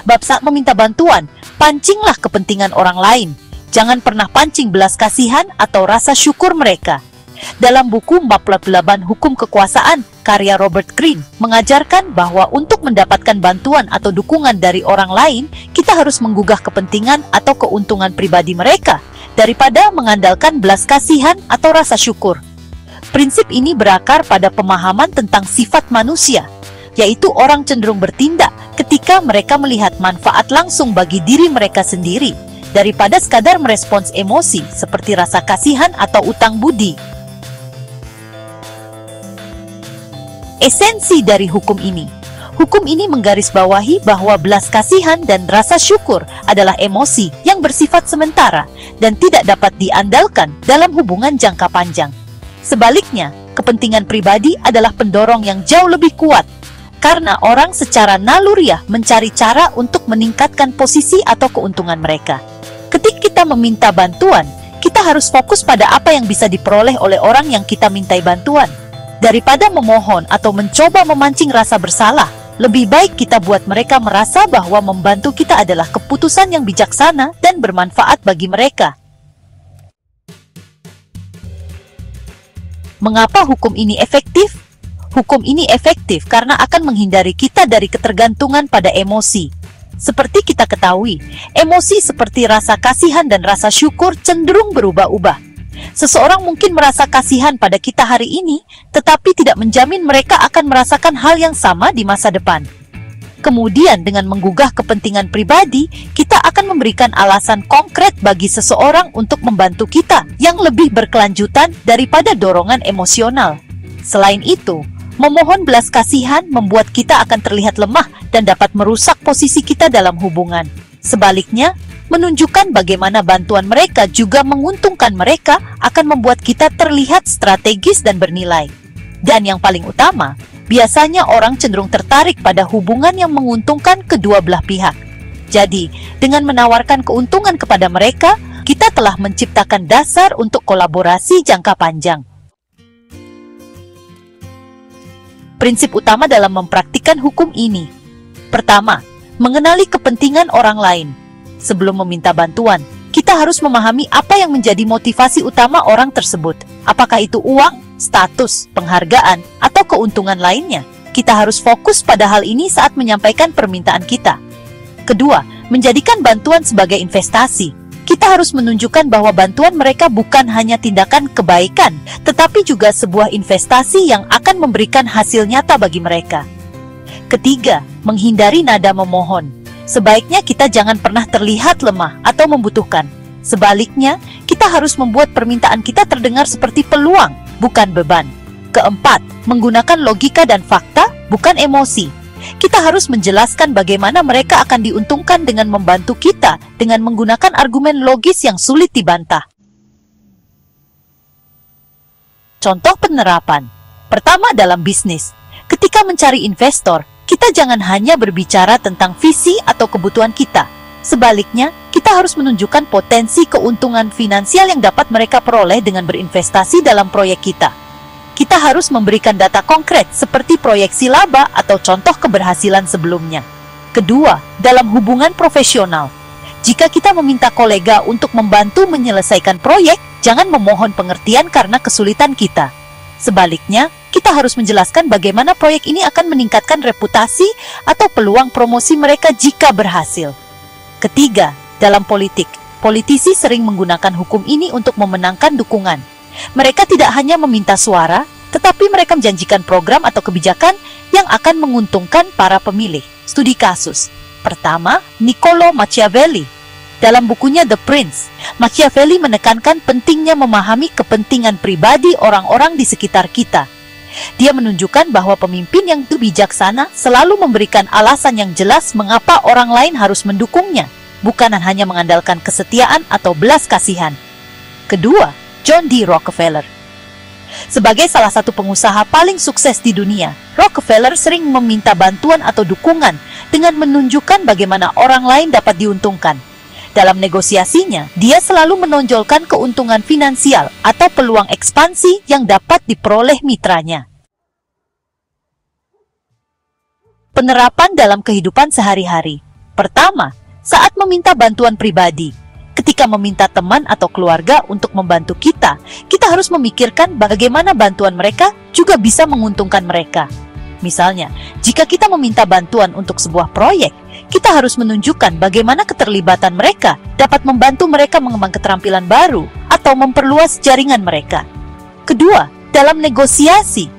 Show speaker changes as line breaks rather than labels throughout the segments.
Bab saat meminta bantuan, pancinglah kepentingan orang lain. Jangan pernah pancing belas kasihan atau rasa syukur mereka. Dalam buku 48 Hukum Kekuasaan, karya Robert Greene, mengajarkan bahwa untuk mendapatkan bantuan atau dukungan dari orang lain, kita harus menggugah kepentingan atau keuntungan pribadi mereka, daripada mengandalkan belas kasihan atau rasa syukur. Prinsip ini berakar pada pemahaman tentang sifat manusia, yaitu orang cenderung bertindak ketika mereka melihat manfaat langsung bagi diri mereka sendiri, daripada sekadar merespons emosi seperti rasa kasihan atau utang budi. Esensi dari hukum ini. Hukum ini menggarisbawahi bahwa belas kasihan dan rasa syukur adalah emosi yang bersifat sementara dan tidak dapat diandalkan dalam hubungan jangka panjang. Sebaliknya, kepentingan pribadi adalah pendorong yang jauh lebih kuat, karena orang secara naluriah mencari cara untuk meningkatkan posisi atau keuntungan mereka. Ketika kita meminta bantuan, kita harus fokus pada apa yang bisa diperoleh oleh orang yang kita mintai bantuan. Daripada memohon atau mencoba memancing rasa bersalah, lebih baik kita buat mereka merasa bahwa membantu kita adalah keputusan yang bijaksana dan bermanfaat bagi mereka. Mengapa hukum ini efektif? Hukum ini efektif karena akan menghindari kita dari ketergantungan pada emosi. Seperti kita ketahui, emosi seperti rasa kasihan dan rasa syukur cenderung berubah-ubah. Seseorang mungkin merasa kasihan pada kita hari ini, tetapi tidak menjamin mereka akan merasakan hal yang sama di masa depan. Kemudian dengan menggugah kepentingan pribadi, kita akan memberikan alasan konkret bagi seseorang untuk membantu kita yang lebih berkelanjutan daripada dorongan emosional. Selain itu, memohon belas kasihan membuat kita akan terlihat lemah dan dapat merusak posisi kita dalam hubungan. Sebaliknya, menunjukkan bagaimana bantuan mereka juga menguntungkan mereka akan membuat kita terlihat strategis dan bernilai. Dan yang paling utama, biasanya orang cenderung tertarik pada hubungan yang menguntungkan kedua belah pihak. Jadi, dengan menawarkan keuntungan kepada mereka, kita telah menciptakan dasar untuk kolaborasi jangka panjang. Prinsip utama dalam mempraktikkan hukum ini. Pertama, mengenali kepentingan orang lain. Sebelum meminta bantuan, kita harus memahami apa yang menjadi motivasi utama orang tersebut. Apakah itu uang, status, penghargaan, atau keuntungan lainnya? Kita harus fokus pada hal ini saat menyampaikan permintaan kita. Kedua, menjadikan bantuan sebagai investasi. Kita harus menunjukkan bahwa bantuan mereka bukan hanya tindakan kebaikan, tetapi juga sebuah investasi yang akan memberikan hasil nyata bagi mereka. Ketiga, menghindari nada memohon. Sebaiknya kita jangan pernah terlihat lemah atau membutuhkan. Sebaliknya, kita harus membuat permintaan kita terdengar seperti peluang, bukan beban. Keempat, menggunakan logika dan fakta, bukan emosi. Kita harus menjelaskan bagaimana mereka akan diuntungkan dengan membantu kita dengan menggunakan argumen logis yang sulit dibantah. Contoh penerapan. Pertama, dalam bisnis. Ketika mencari investor, kita jangan hanya berbicara tentang visi atau kebutuhan kita. Sebaliknya, kita harus menunjukkan potensi keuntungan finansial yang dapat mereka peroleh dengan berinvestasi dalam proyek kita. Kita harus memberikan data konkret seperti proyeksi laba atau contoh keberhasilan sebelumnya. Kedua, dalam hubungan profesional. Jika kita meminta kolega untuk membantu menyelesaikan proyek, jangan memohon pengertian karena kesulitan kita. Sebaliknya, kita harus menjelaskan bagaimana proyek ini akan meningkatkan reputasi atau peluang promosi mereka jika berhasil. Ketiga, dalam politik, politisi sering menggunakan hukum ini untuk memenangkan dukungan. Mereka tidak hanya meminta suara, tetapi mereka menjanjikan program atau kebijakan yang akan menguntungkan para pemilih. Studi kasus. Pertama, Niccolo Machiavelli. Dalam bukunya The Prince, Machiavelli menekankan pentingnya memahami kepentingan pribadi orang-orang di sekitar kita. Dia menunjukkan bahwa pemimpin yang bijaksana selalu memberikan alasan yang jelas mengapa orang lain harus mendukungnya, bukan hanya mengandalkan kesetiaan atau belas kasihan. Kedua, John D. Rockefeller. Sebagai salah satu pengusaha paling sukses di dunia, Rockefeller sering meminta bantuan atau dukungan dengan menunjukkan bagaimana orang lain dapat diuntungkan. Dalam negosiasinya, dia selalu menonjolkan keuntungan finansial atau peluang ekspansi yang dapat diperoleh mitranya. Penerapan dalam kehidupan sehari-hari. Pertama, saat meminta bantuan pribadi. Ketika meminta teman atau keluarga untuk membantu kita, kita harus memikirkan bagaimana bantuan mereka juga bisa menguntungkan mereka. Misalnya, jika kita meminta bantuan untuk sebuah proyek, kita harus menunjukkan bagaimana keterlibatan mereka dapat membantu mereka mengembang keterampilan baru atau memperluas jaringan mereka. Kedua, dalam negosiasi.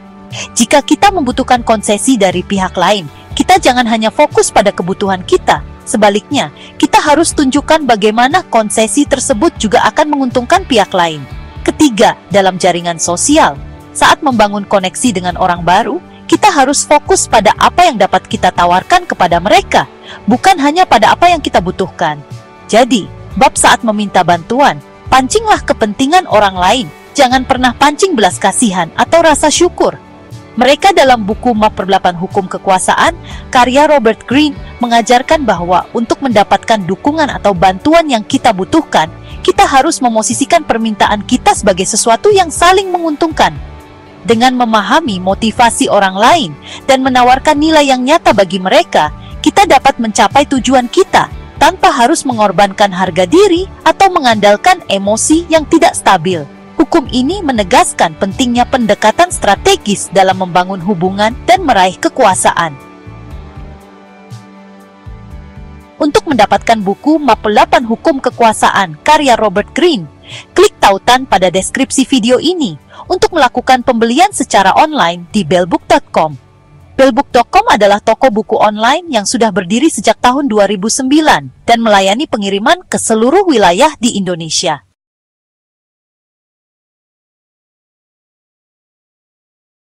Jika kita membutuhkan konsesi dari pihak lain, kita jangan hanya fokus pada kebutuhan kita. Sebaliknya, kita harus tunjukkan bagaimana konsesi tersebut juga akan menguntungkan pihak lain. Ketiga, dalam jaringan sosial. Saat membangun koneksi dengan orang baru, kita harus fokus pada apa yang dapat kita tawarkan kepada mereka, bukan hanya pada apa yang kita butuhkan. Jadi, bab saat meminta bantuan, pancinglah kepentingan orang lain. Jangan pernah pancing belas kasihan atau rasa syukur. Mereka dalam buku Map 8 Hukum Kekuasaan, karya Robert Greene, mengajarkan bahwa untuk mendapatkan dukungan atau bantuan yang kita butuhkan, kita harus memosisikan permintaan kita sebagai sesuatu yang saling menguntungkan. Dengan memahami motivasi orang lain dan menawarkan nilai yang nyata bagi mereka, kita dapat mencapai tujuan kita tanpa harus mengorbankan harga diri atau mengandalkan emosi yang tidak stabil. Hukum ini menegaskan pentingnya pendekatan strategis dalam membangun hubungan dan meraih kekuasaan. Untuk mendapatkan buku Map 8 Hukum Kekuasaan karya Robert Greene, klik tautan pada deskripsi video ini untuk melakukan pembelian secara online di bellbook.com. Bellbook.com adalah toko buku online yang sudah berdiri sejak tahun 2009 dan melayani pengiriman ke seluruh wilayah di Indonesia.